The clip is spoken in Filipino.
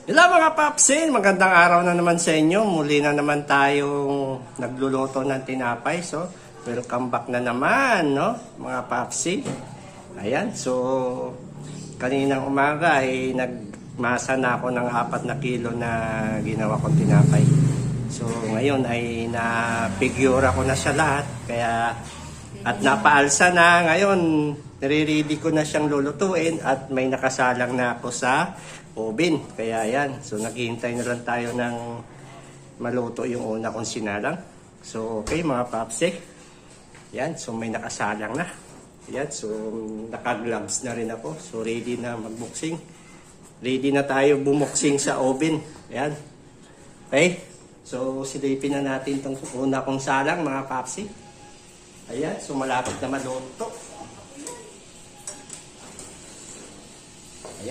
Hello mga papsin, magandang araw na naman sa inyo. Muli na naman tayong nagluluto ng tinapay. So, welcome back na naman, no? Mga papsi. Ayan, so kaninang umaga ay nagmasa na ako ng 4 na kilo na ginawa kong tinapay. So, ngayon ay napigura ko na siya lahat. Kaya, at napaalsa na ngayon, nare-ready ko na siyang lulutuin at may nakasalang na ako sa oven. Kaya yan. So naghihintay na lang tayo ng maluto yung una kong sinalang. So okay mga papsi. Yan. So may nakasalang na. Yan. So naka-gloves na rin ako. So ready na magbuksing. Ready na tayo bumuksing sa oven. Yan. Okay. So silipin na natin itong una kong salang mga papsi. Ayan. So malapit na maluto.